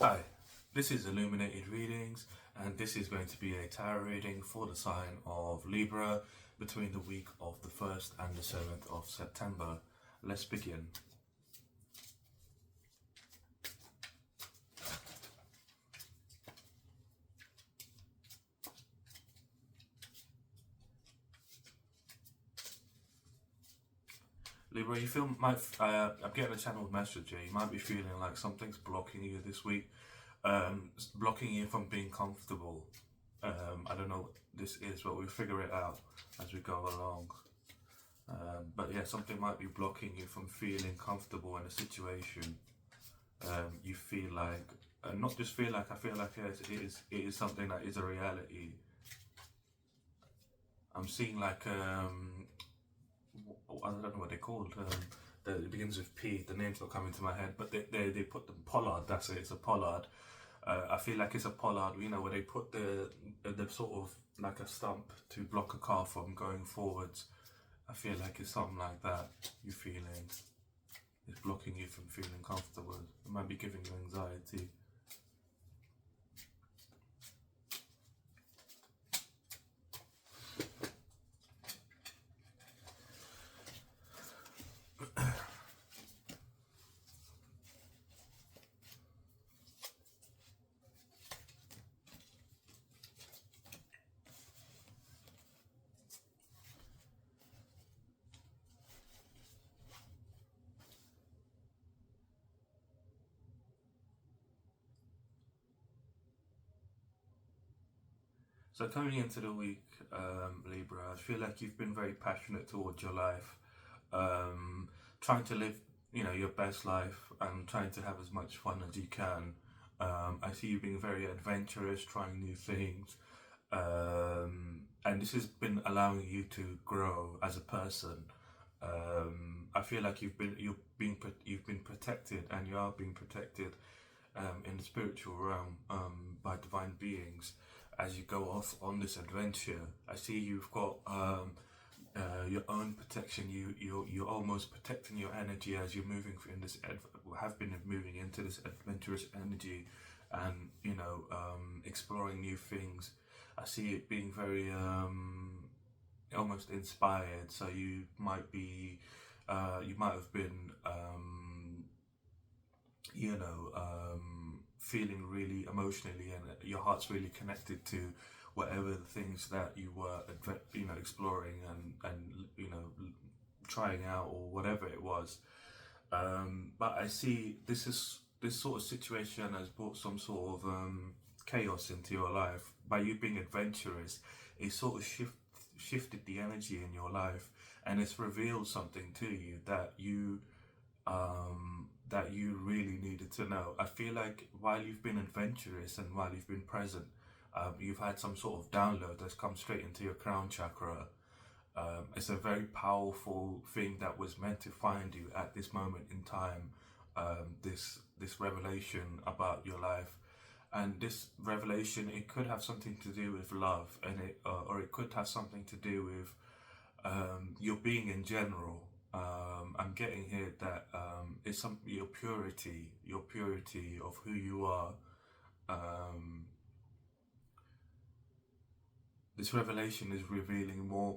Hi, this is Illuminated Readings, and this is going to be a tarot reading for the sign of Libra between the week of the 1st and the 7th of September. Let's begin. Libra, you feel I'm getting a channeled message here. You might be feeling like something's blocking you this week, blocking you from being comfortable. I don't know what this is, but we'll figure it out as we go along. But yeah, something might be blocking you from feeling comfortable in a situation. You feel like, and not just feel like, I feel like it is something that is a reality. I'm seeing like, I don't know what they're called. It begins with P. The name's not coming to my head, but they put the pollard. That's it. It's a pollard. I feel like it's a pollard. You know, where they put the sort of like a stump to block a car from going forwards. I feel like it's something like that. You're feeling it's blocking you from feeling comfortable. It might be giving you anxiety. So coming into the week, Libra, I feel like you've been very passionate towards your life, trying to live, your best life and trying to have as much fun as you can. I see you being very adventurous, trying new things, and this has been allowing you to grow as a person. I feel like you've been protected, and you are being protected in the spiritual realm by divine beings as you go off on this adventure. I see you've got your own protection. You're almost protecting your energy as you're moving in this have been moving into this adventurous energy, and exploring new things. I see it being very almost inspired. So you might be you might have been feeling really emotionally, and your heart's really connected to whatever the things that you were exploring and trying out, or whatever it was. But I see this sort of situation has brought some sort of chaos into your life. By you being adventurous, it sort of shifted the energy in your life, and it's revealed something to you that you really needed to know. I feel like while you've been adventurous and while you've been present, you've had some sort of download that's come straight into your crown chakra. It's a very powerful thing that was meant to find you at this moment in time. This revelation about your life, and this revelation, it could have something to do with love, and or it could have something to do with your being in general. I'm getting here that it's your purity of who you are. This revelation is revealing more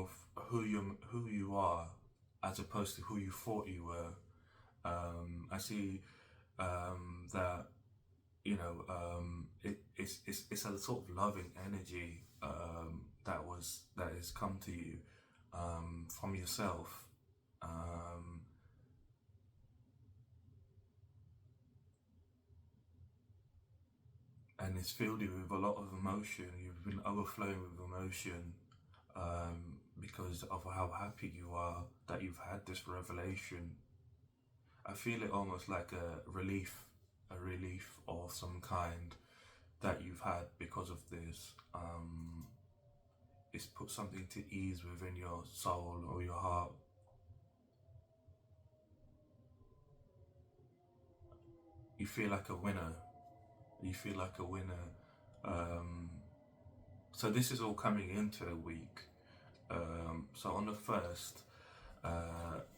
of who you are, as opposed to who you thought you were. I see that it's a sort of loving energy that has come to you from yourself. And it's filled you with a lot of emotion. You've been overflowing with emotion because of how happy you are that you've had this revelation. I feel it almost like a relief of some kind that you've had because of this. It's put something to ease within your soul or your heart. You feel like a winner. You feel like a winner. So this is all coming into a week. So on the 1st,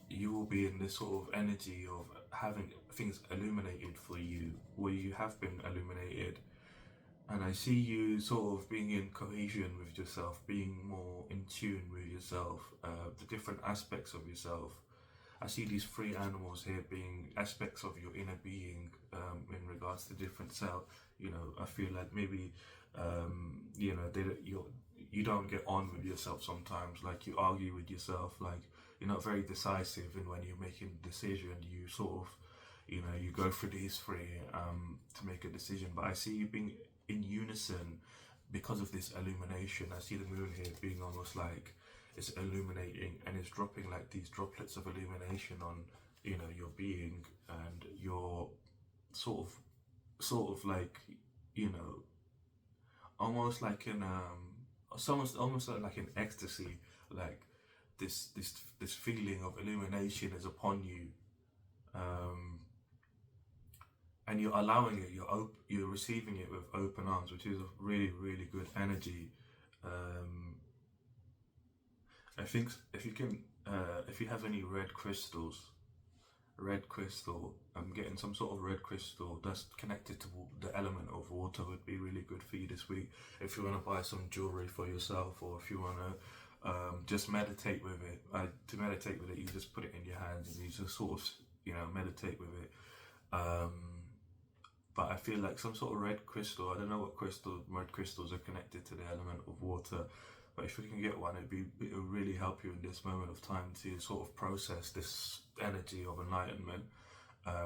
you will be in this sort of energy of having things illuminated for you where you have been illuminated, and I see you sort of being in cohesion with yourself, being more in tune with yourself, the different aspects of yourself. I see these three animals here being aspects of your inner being, in regards to different self. I feel like maybe, you don't get on with yourself sometimes. Like you argue with yourself. Like you're not very decisive, and when you're making a decision, you sort of, you go through these three to make a decision. But I see you being in unison because of this illumination. I see the moon here being almost like it's illuminating, and it's dropping like these droplets of illumination on your being, and you're sort of like almost like in almost like in ecstasy, like this feeling of illumination is upon you, and you're allowing it, you're receiving it with open arms, which is a really, really good energy. I think if you can, if you have any red crystal, I'm getting some sort of red crystal that's connected to the element of water would be really good for you this week. If you want to buy some jewelry for yourself, or if you want to just meditate with it. To meditate with it, you just put it in your hands and you just sort of, meditate with it. But I feel like some sort of red crystal, I don't know what red crystals are connected to the element of water, but if you can get one, it will really help you in this moment of time to sort of process this energy of enlightenment,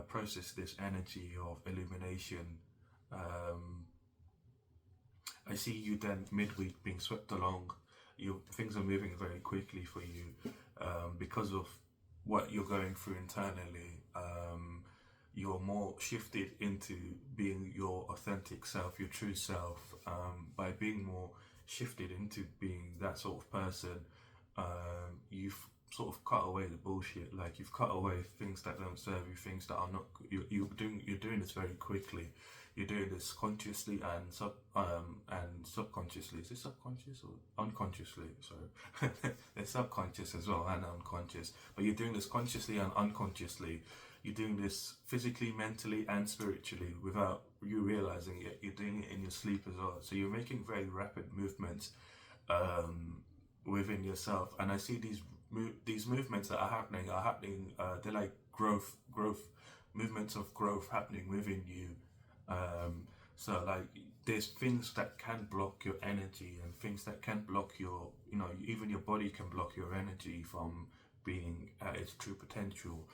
process this energy of illumination. I see you then midweek being swept along. Things are moving very quickly for you because of what you're going through internally. You're more shifted into being your authentic self, your true self, by being more shifted into being that sort of person. You've sort of cut away the bullshit. Like you've cut away things that don't serve you, things that are not. You're doing this very quickly. You're doing this consciously and subconsciously. Is it subconscious or unconsciously? Sorry, there's subconscious as well and unconscious. But you're doing this consciously and unconsciously. You're doing this physically, mentally, and spiritually without you realizing it. You're doing it in your sleep as well. So you're making very rapid movements within yourself. And I see these movements that are happening. They're like growth movements of growth happening within you. So like there's things that can block your energy, and things that can block your, even your body can block your energy from being at its true potential.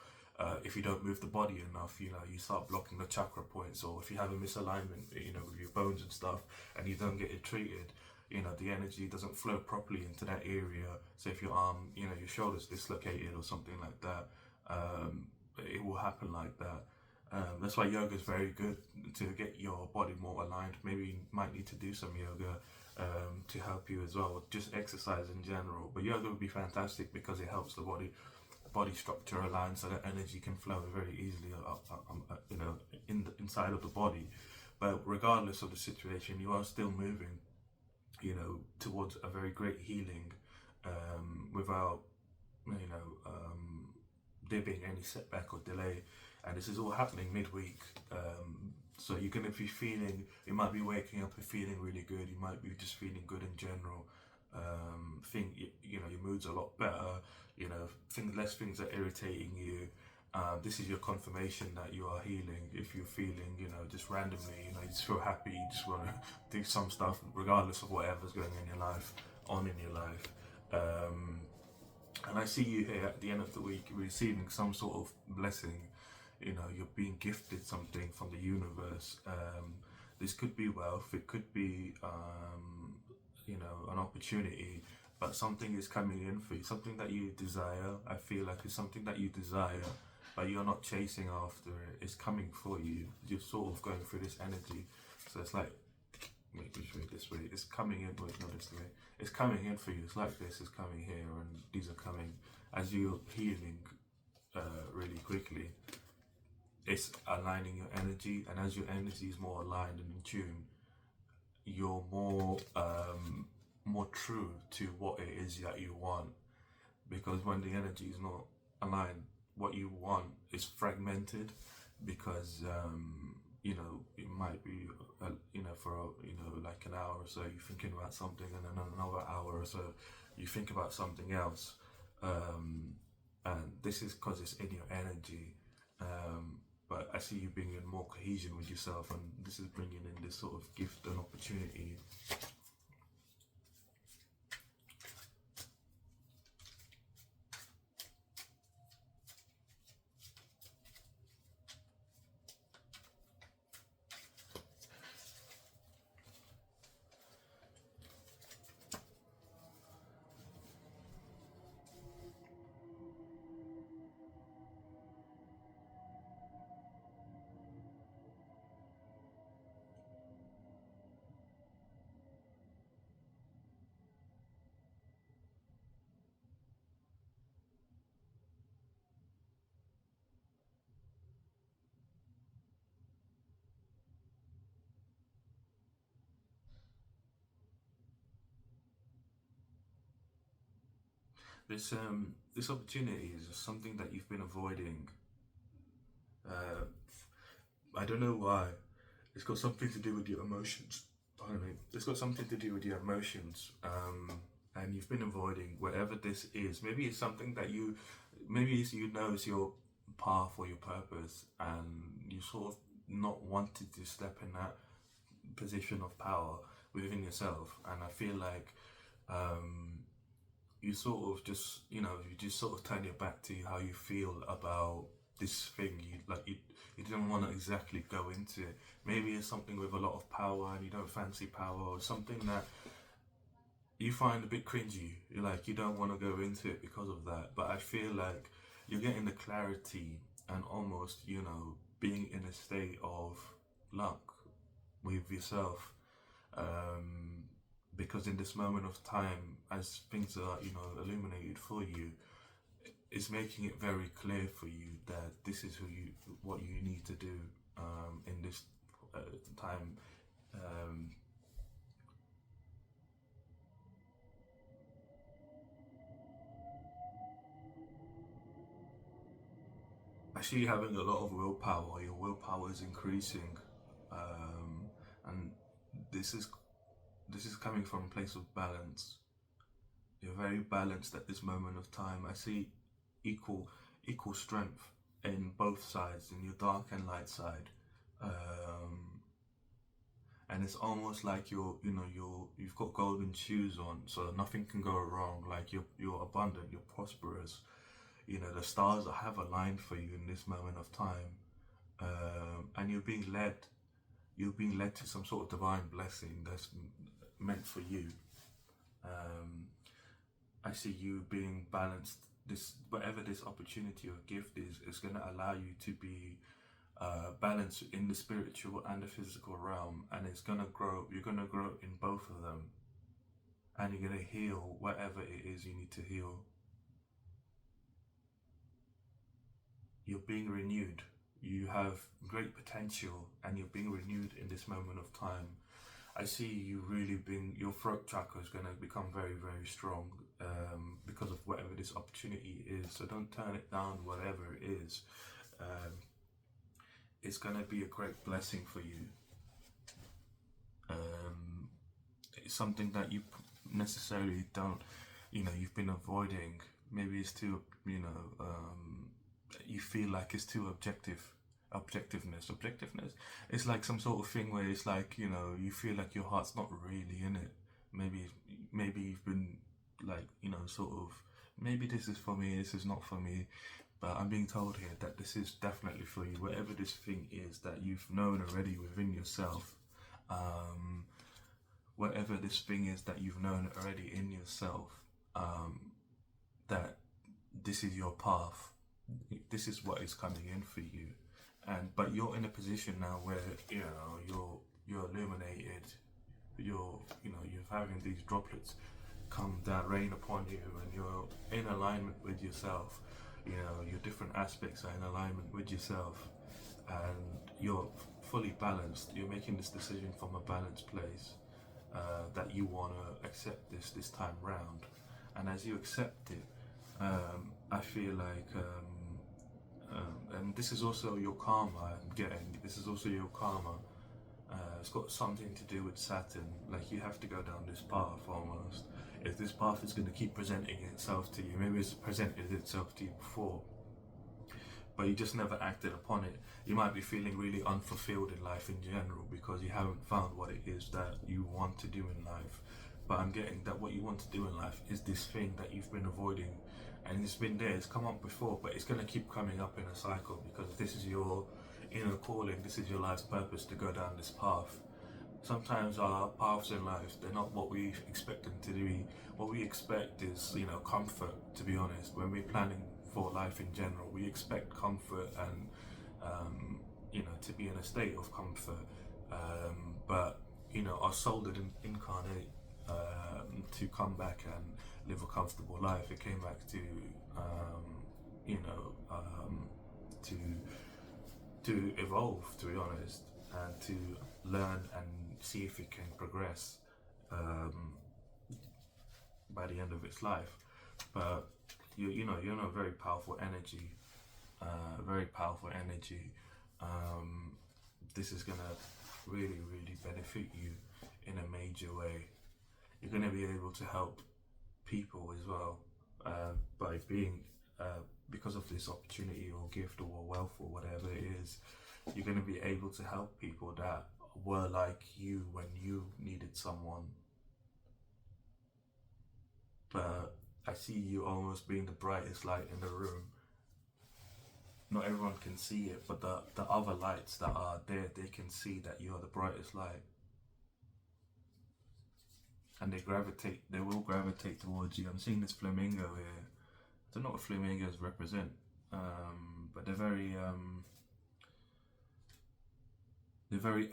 If you don't move the body enough, you start blocking the chakra points, or if you have a misalignment, with your bones and stuff, and you don't get it treated, the energy doesn't flow properly into that area. So if your arm, your shoulder's dislocated or something like that, it will happen like that. That's why yoga is very good to get your body more aligned. Maybe you might need to do some yoga to help you as well, just exercise in general. But yoga would be fantastic because it helps the body structure align, so that energy can flow very easily inside of the body. But regardless of the situation, you are still moving towards a very great healing, without there being any setback or delay. And this is all happening midweek, so you're going to be feeling, you might be waking up and feeling really good, you might be just feeling good in general. Your mood's a lot better, less things are irritating you. This is your confirmation that you are healing. If you're feeling, just randomly, you just feel happy, you just want to do some stuff regardless of whatever's going on in your life. And I see you here at the end of the week receiving some sort of blessing. You're being gifted something from the universe. This could be wealth, it could be an opportunity, but something is coming in for you, something that you desire. I feel like it's something that you desire, but you're not chasing after it. It's coming for you. You're sort of going through this energy. So it's like, wait, which way? This way. It's coming in, wait, not this way. It's coming in for you. It's like this, it's coming here, and these are coming as you're healing really quickly. It's aligning your energy, and as your energy is more aligned and in tune, you're more true to what it is that you want. Because when the energy is not aligned, what you want is fragmented, because might be, for like an hour or so you're thinking about something, and then another hour or so you think about something else. And this is because it's in your energy. But I see you being in more cohesion with yourself, and this is bringing in this sort of gift and opportunity. This opportunity is something that you've been avoiding. Uh, I don't know why. It's got something to do with your emotions. Pardon me. It's got something to do with your emotions. And you've been avoiding whatever this is. Maybe it's something that maybe it's your path or your purpose, and you sort of not wanted to step in that position of power within yourself. And I feel like you sort of just, you just sort of turn your back to how you feel about this thing. You didn't want to exactly go into it. Maybe it's something with a lot of power and you don't fancy power, or something that you find a bit cringy. You're like, you don't want to go into it because of that. But I feel like you're getting the clarity and almost, being in a state of luck with yourself. Because in this moment of time, as things are, illuminated for you, it's making it very clear for you that this is what you need to do in this time. I see you having a lot of willpower. Your willpower is increasing, and this is coming from a place of balance. You're very balanced at this moment of time. I see equal strength in both sides, in your dark and light side. And it's almost like you've got golden shoes on, so nothing can go wrong. Like you're abundant, you're prosperous. The stars have aligned for you in this moment of time, and you're being led. You're being led to some sort of divine blessing that's meant for you. I see you being balanced. Whatever this opportunity or gift is going to allow you to be balanced in the spiritual and the physical realm, and it's going to grow. You're going to grow in both of them, and you're going to heal whatever it is you need to heal. You're being renewed. You have great potential, and you're being renewed in this moment of time. I see you really your throat chakra is going to become very, very strong because of whatever this opportunity is. So don't turn it down, whatever it is. It's going to be a great blessing for you. It's something that you necessarily don't, you've been avoiding. Maybe it's too, you feel like it's too objectiveness. It's like some sort of thing where it's like, you feel like your heart's not really in it. Maybe you've been like, sort of, maybe this is for me, this is not for me. But I'm being told here that this is definitely for you. Whatever this thing is that you've known already within yourself, whatever this thing is that you've known already in yourself, that this is your path. This is what is coming in for you, but you're in a position now where you're illuminated. You're having these droplets come down, rain upon you, and you're in alignment with yourself. Your different aspects are in alignment with yourself, and you're fully balanced. You're making this decision from a balanced place that you want to accept this time round, and as you accept it, I feel like. And this is also your karma. I'm getting this is also your karma. It's got something to do with Saturn. Like you have to go down this path almost. If this path is going to keep presenting itself to you, maybe it's presented itself to you before, but you just never acted upon it. You might be feeling really unfulfilled in life in general because you haven't found what it is that you want to do in life. But I'm getting that what you want to do in life is this thing that you've been avoiding, and it's been there, it's come up before, but it's going to keep coming up in a cycle because this is your inner calling, this is your life's purpose to go down this path. Sometimes our paths in life, they're not what we expect them to be. What we expect is, comfort, to be honest. When we're planning for life in general, we expect comfort and, to be in a state of comfort. But, our soul didn't incarnate to come back and live a comfortable life. It came back to, to evolve, to be honest, and to learn and see if it can progress by the end of its life. But you're in a very powerful energy, very powerful energy. This is gonna really, really benefit you in a major way. You're gonna be able to help people as well by being because of this opportunity or gift or wealth or whatever it is. You're going to be able to help people that were like you when you needed someone. But I see you almost being the brightest light in the room. Not everyone can see it, but the other lights that are there, they can see that you are the brightest light. And they will gravitate towards you. I'm seeing this flamingo here. I don't know what flamingos represent, but they're very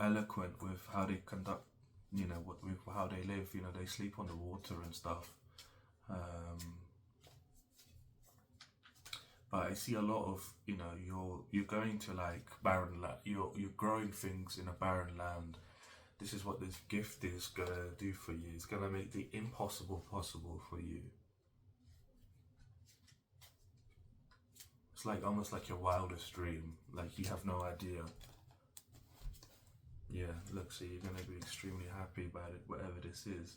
eloquent with how they conduct, with how they live. They sleep on the water and stuff. But I see a lot of, you're going to like barren land. You're growing things in a barren land. This is what this gift is gonna do for you. It's gonna make the impossible possible for you. It's like almost like your wildest dream. Like you have no idea. Yeah, look, see, you're gonna be extremely happy about it, whatever this is.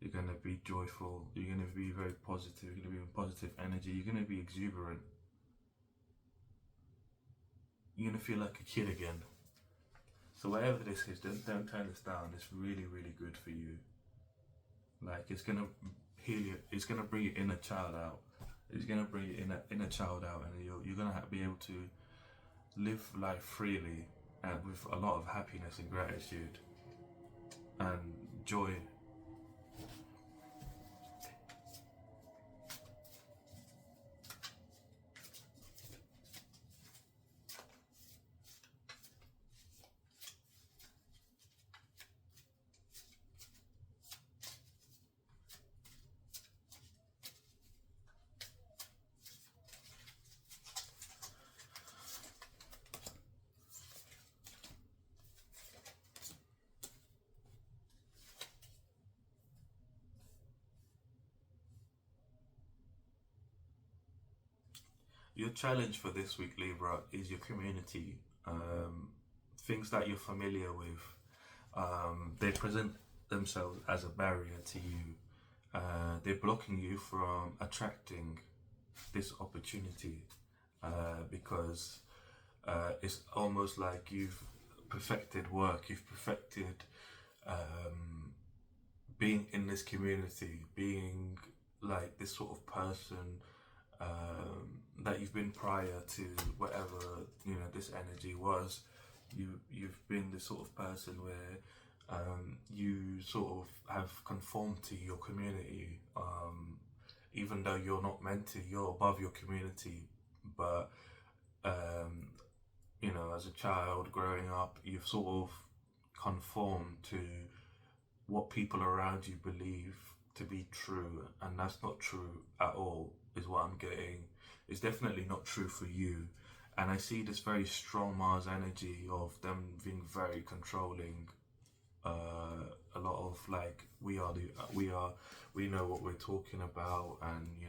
You're gonna be joyful. You're gonna be very positive. You're gonna be in positive energy. You're gonna be exuberant. You're gonna feel like a kid again. So whatever this is, don't turn this down. It's really, really good for you. Like it's gonna heal you. It's gonna bring your inner child out. It's gonna bring your inner child out, and you're gonna be able to live life freely and with a lot of happiness and gratitude and joy. Your challenge for this week, Libra, is your community. Things that you're familiar with, they present themselves as a barrier to you. They're blocking you from attracting this opportunity because it's almost like you've perfected work, you've perfected being in this community, being like this sort of person that you've been prior to whatever this energy was. You've been this sort of person where you sort of have conformed to your community, even though you're not meant to. You're above your community, but as a child growing up, you've sort of conformed to what people around you believe to be true, and that's not true at all, is what I'm getting. It's definitely not true for you. And I see this very strong Mars energy of them being very controlling. A lot of like, we know what we're talking about, and you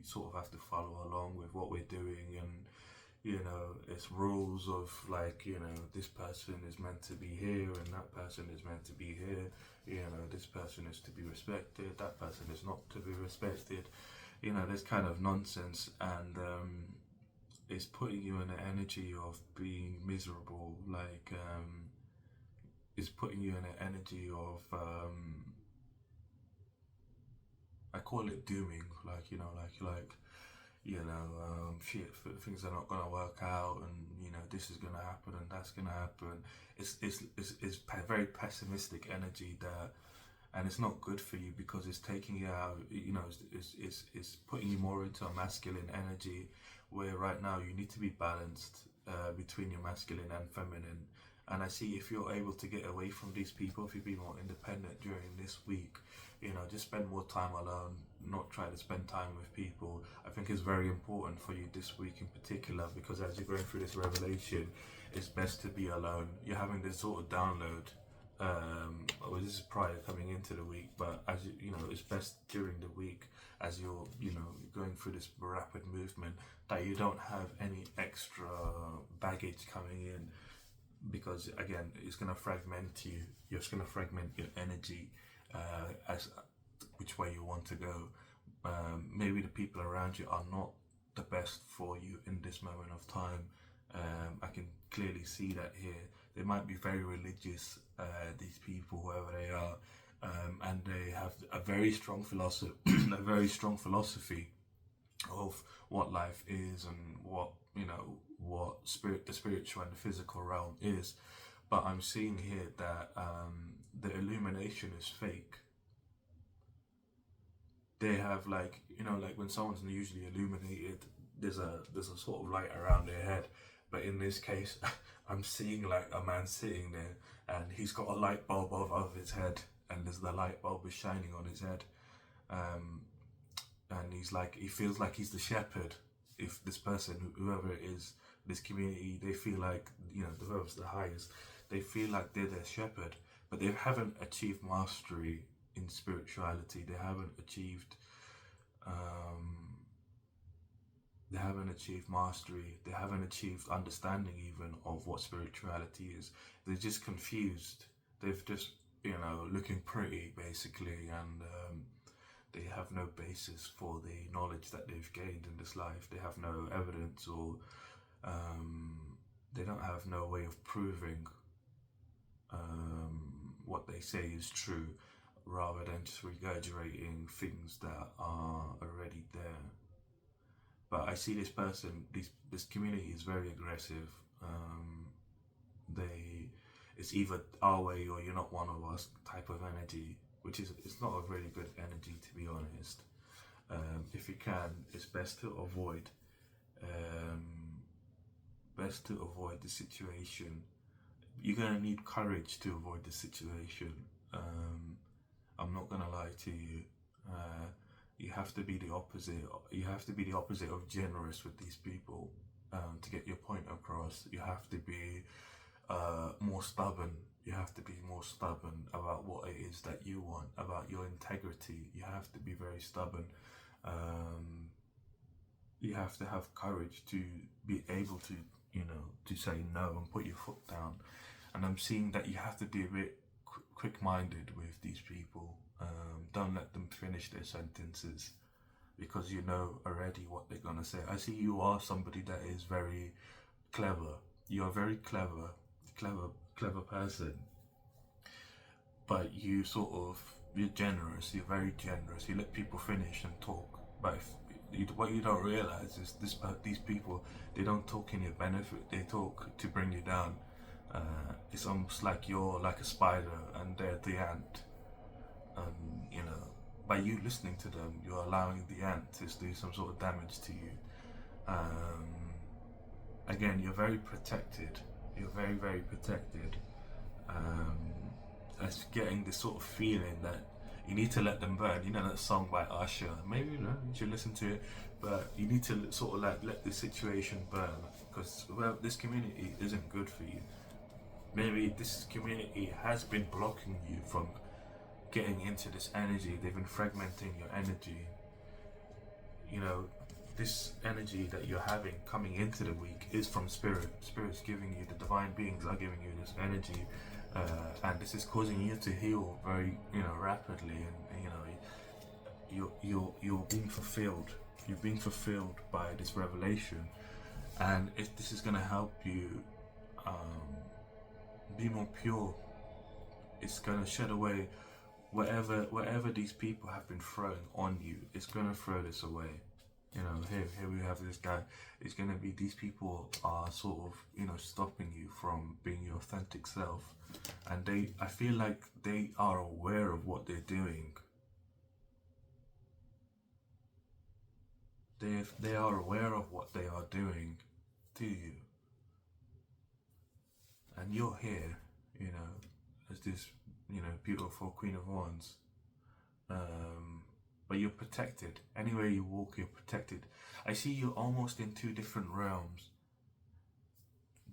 sort of have to follow along with what we're doing, and You know, it's rules of like, you know, this person is meant to be here and that person is meant to be here. You know, this person is to be respected, that person is not to be respected. You know, this kind of nonsense, and it's putting you in an energy of being miserable. Like, it's putting you in an energy of, I call it dooming. Like, you know, shit, things are not gonna work out, and you know this is gonna happen and that's gonna happen. It's very pessimistic energy there, and it's not good for you because it's taking you out. You know, it's putting you more into a masculine energy, where right now you need to be balanced between your masculine and feminine. And I see if you're able to get away from these people, if you be more independent during this week, you know, just spend more time alone, not try to spend time with people. I think it's very important for you this week in particular, because as you're going through this revelation, it's best to be alone. You're having this sort of download. Well, this is prior coming into the week, but as you know, it's best during the week as you're, you know, going through this rapid movement, that you don't have any extra baggage coming in, because again, it's going to fragment you. You're just going to fragment your energy as which way you want to go. Maybe the people around you are not the best for you in this moment of time. I can clearly see that here. They might be very religious, these people, whoever they are, and they have a very strong philosophy, a very strong philosophy of what life is and what, you know, what the spiritual and the physical realm is. But I'm seeing here that the illumination is fake. They have, like, you know, like when someone's usually illuminated, there's a sort of light around their head. But in this case, I'm seeing like a man sitting there, and he's got a light bulb above his head, and there's the light bulb is shining on his head. And he's like, he feels like he's the shepherd. If this person, whoever it is, this community, they feel like, you know, whoever's the highest, they feel like they're their shepherd, but they haven't achieved mastery in spirituality. They haven't achieved mastery. They haven't achieved understanding even of what spirituality is. They're just confused. They've just, you know, looking pretty basically, and they have no basis for the knowledge that they've gained in this life. They have no evidence, or they don't have no way of proving what they say is true, rather than just regurgitating things that are already there. But I see this person, this community is very aggressive. It's either our way or you're not one of us type of energy, which is, it's not a really good energy, to be honest. If you can, it's best to avoid the situation. You're gonna need courage to avoid the situation. I'm not gonna lie to you. You have to be the opposite. You have to be the opposite of generous with these people to get your point across. You have to be more stubborn. You have to be more stubborn about what it is that you want, about your integrity. You have to be very stubborn. You have to have courage to be able to, you know, to say no and put your foot down. And I'm seeing that you have to be a bit quick-minded with these people. Don't let them finish their sentences, because you know already what they're gonna say. I see you are somebody that is very clever. You're a very clever person, but you're generous. You're very generous. You let people finish and talk. But what you don't realize is these people, they don't talk in your benefit. They talk to bring you down. It's almost like you're like a spider and they're the ant. You know, by you listening to them, you're allowing the ant to do some sort of damage to you. Again, you're very protected. You're very, very protected. That's getting this sort of feeling that you need to let them burn. You know that song by Usher? Maybe you should listen to it, but you need to sort of like let the situation burn, because this community isn't good for you. Maybe this community has been blocking you from getting into this energy. They've been fragmenting your energy. You know, this energy that you're having coming into the week is from spirit. Spirit's giving you, the divine beings are giving you this energy, and this is causing you to heal very, rapidly, and you're being fulfilled. You're being fulfilled by this revelation, and this is going to help you be more pure. It's going to shed away whatever these people have been throwing on you. It's going to throw this away. Here we have this guy. It's going to be, these people are sort of, stopping you from being your authentic self, and I feel like they are aware of what they're doing. They are aware of what they are doing to you, and you're here, as this, beautiful Queen of Wands. But you're protected. Anywhere you walk, you're protected. I see you almost in two different realms.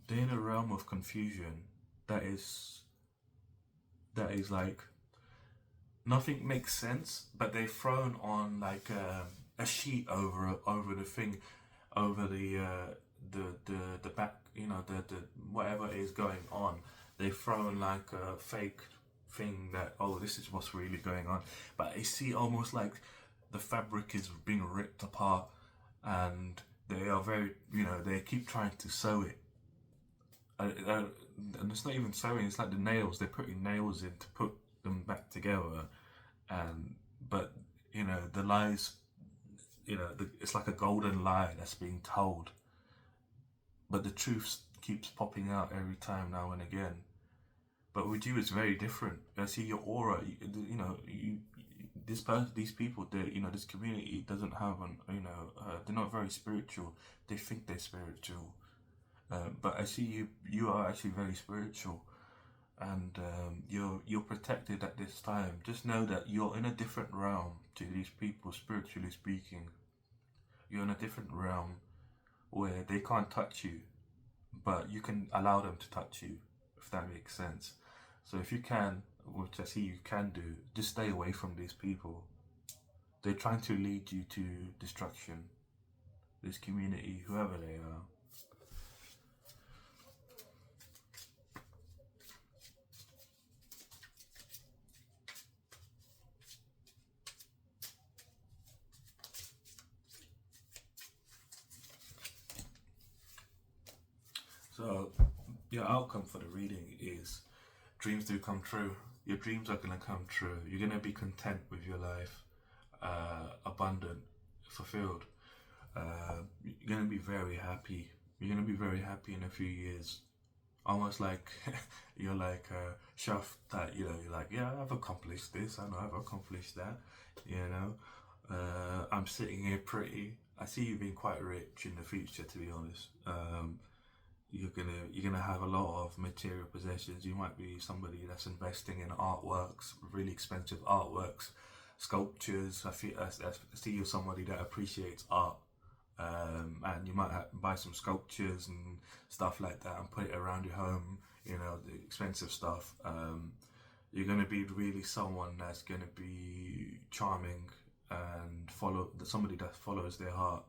They're in a realm of confusion that is like nothing makes sense, but they've thrown on like a sheet over the thing, over the back, the whatever is going on. They've thrown like a fake thing that, oh, this is what's really going on. But I see almost like the fabric is being ripped apart, and they are very, they keep trying to sew it. And it's not even sewing, it's like the nails, they're putting nails in to put them back together. But the lies, it's like a golden lie that's being told, but the truth keeps popping out every time, now and again. But with you, it's very different. I see your aura. These people, this community doesn't have they're not very spiritual. They think they're spiritual, but I see you are actually very spiritual, and you're protected at this time. Just know that you're in a different realm to these people, spiritually speaking. You're in a different realm where they can't touch you, but you can allow them to touch you, if that makes sense. So if you can, which I see you can do, just stay away from these people. They're trying to lead you to destruction. This community, whoever they are. So your outcome for the reading is dreams do come true. Your dreams are going to come true. You're going to be content with your life, abundant, fulfilled. You're going to be very happy. You're going to be very happy in a few years. Almost like you're like chuffed that, you're like, yeah, I've accomplished this. I know I've accomplished that. I'm sitting here pretty. I see you being quite rich in the future, to be honest. You're gonna have a lot of material possessions. You might be somebody that's investing in artworks, really expensive artworks, sculptures. I see you somebody that appreciates art, and you might buy some sculptures and stuff like that and put it around your home. The expensive stuff. You're gonna be really someone that's gonna be charming and somebody that follows their heart.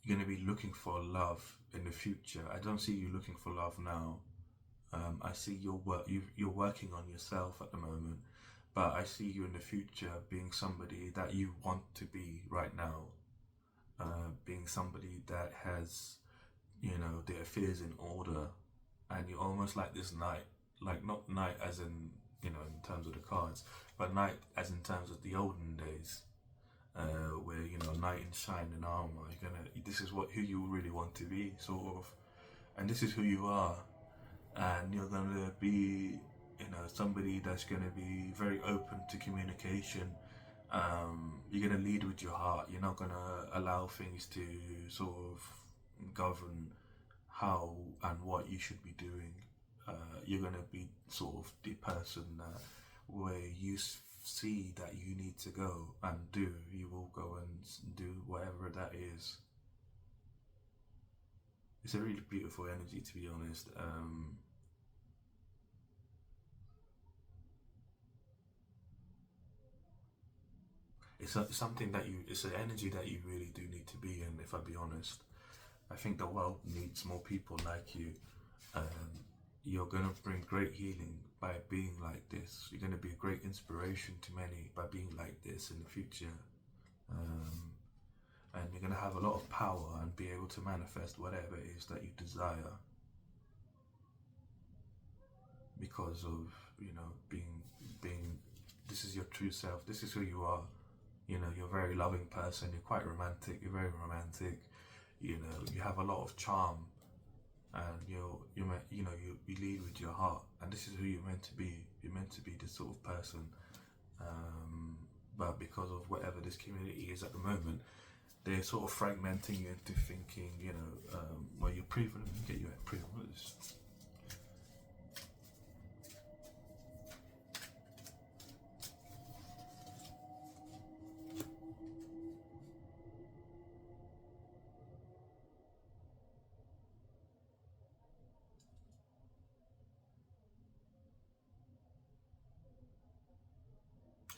You're going to be looking for love in the future. I don't see you looking for love now. I see you're working on yourself at the moment, but I see you in the future being somebody that you want to be right now. Being somebody that has, their affairs in order, and you're almost like this knight, like not knight as in, in terms of the cards, but knight as in terms of the olden days. Where knight in shining armor, this is who you really want to be, sort of, and this is who you are, and you're gonna be, somebody that's gonna be very open to communication. You're gonna lead with your heart. You're not gonna allow things to sort of govern how and what you should be doing. You're gonna be sort of the person that where you see that you need to go and do, you will go and do whatever that is. It's a really beautiful energy, to be honest. It's something that it's an energy that you really do need to be in, if I be honest. I think the world needs more people like you. Um, you're going to bring great healing by being like this. You're going to be a great inspiration to many by being like this in the future. Um, and you're going to have a lot of power and be able to manifest whatever it is that you desire because of, being this is your true self. This is who you are. You're a very loving person. You're quite romantic. You're very romantic. You have a lot of charm, and you lead with your heart, and this is who you're meant to be. You're meant to be this sort of person. But because of whatever this community is at the moment, they're sort of fragmenting you into thinking, well, you're privileged. Get you at privilege.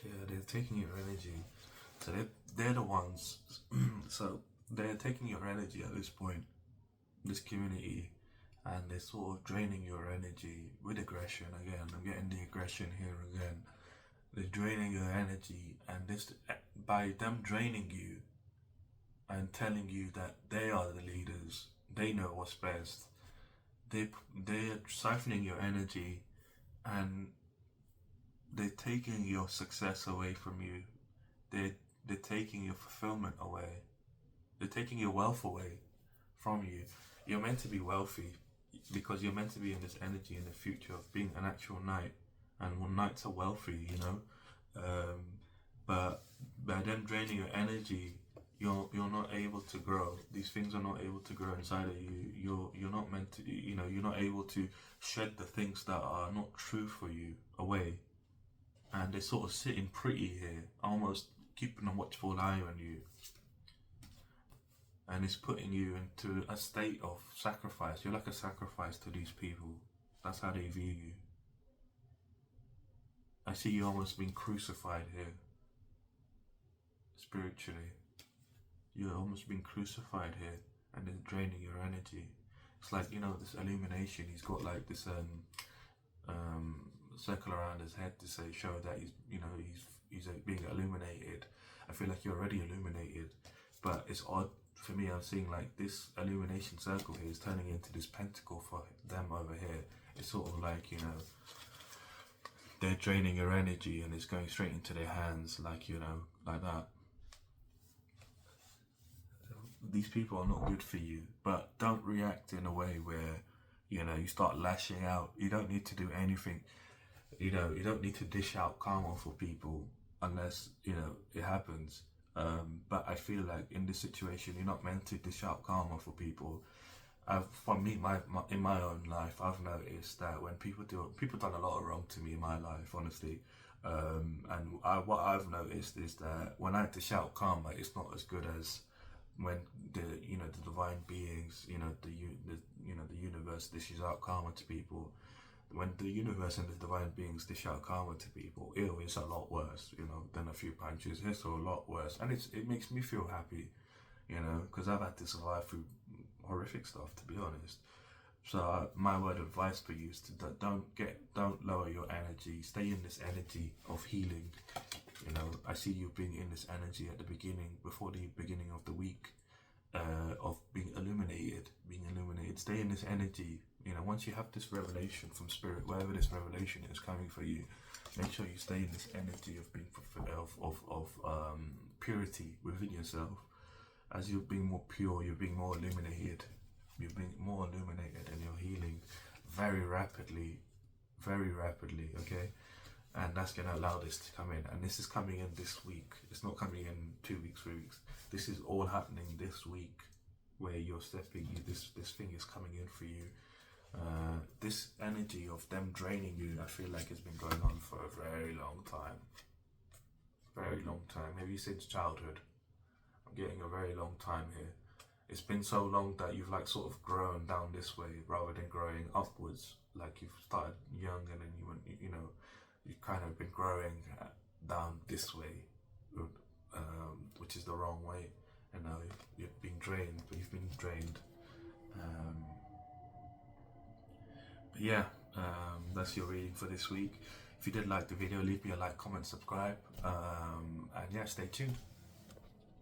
Yeah, they're taking your energy. So they're the ones. So they're taking your energy at this point, this community, and they're sort of draining your energy with aggression again. I'm getting the aggression here again. They're draining your energy, and this by them draining you and telling you that they are the leaders, they know what's best. They're siphoning your energy, and they're taking your success away from you. They're taking your fulfillment away. They're taking your wealth away from you. You're meant to be wealthy because you're meant to be in this energy in the future of being an actual knight, and when knights are wealthy, but by them draining your energy, you're not able to grow. These things are not able to grow inside of you. You're not meant to. You're not able to shed the things that are not true for you away, and they're sort of sitting pretty here, almost keeping a watchful eye on you. And it's putting you into a state of sacrifice. You're like a sacrifice to these people. That's how they view you. I see you almost being crucified here. Spiritually. You're almost being crucified here, and it's draining your energy. It's like, this illumination. He's got like this circle around his head to show that he's being illuminated. I feel like you're already illuminated, but it's odd for me. I'm seeing like this illumination circle here is turning into this pentacle for them over here. It's sort of like, they're draining your energy and it's going straight into their hands, like that. These people are not good for you, but don't react in a way where you start lashing out. You don't need to do anything. You don't need to dish out karma for people unless it happens. But I feel like in this situation, you're not meant to dish out karma for people. For me, in my own life, I've noticed that when people done a lot of wrong to me in my life, honestly. What I've noticed is that when I dish out karma, it's not as good as when the divine beings, the universe dishes out karma to people. When the universe and the divine beings dish out karma to people, it's a lot worse, than a few punches. It's a lot worse, and it makes me feel happy, because I've had to survive through horrific stuff, to be honest. So my word of advice for you is to don't lower your energy. Stay in this energy of healing. I see you being in this energy at the beginning, before the beginning of the week, of being illuminated. Stay in this energy. Once you have this revelation from spirit, wherever this revelation is coming for you, make sure you stay in this energy of being of purity within yourself. As you're being more pure, you're being more illuminated. You're being more illuminated, and you're healing very rapidly, okay? And that's going to allow this to come in. And this is coming in this week. It's not coming in 2 weeks, 3 weeks. This is all happening this week, where you're stepping, this thing is coming in for you. This energy of them draining you, I feel like it's been going on for a very long time. Maybe since childhood. I'm getting a very long time here. It's been so long that you've like sort of grown down this way rather than growing upwards. Like you've started young and then you went, you've kind of been growing down this way. which is the wrong way. And now you've been drained, but you've been drained. But yeah, that's your reading for this week. If you did like the video, leave me a like, comment, subscribe, and yeah, stay tuned.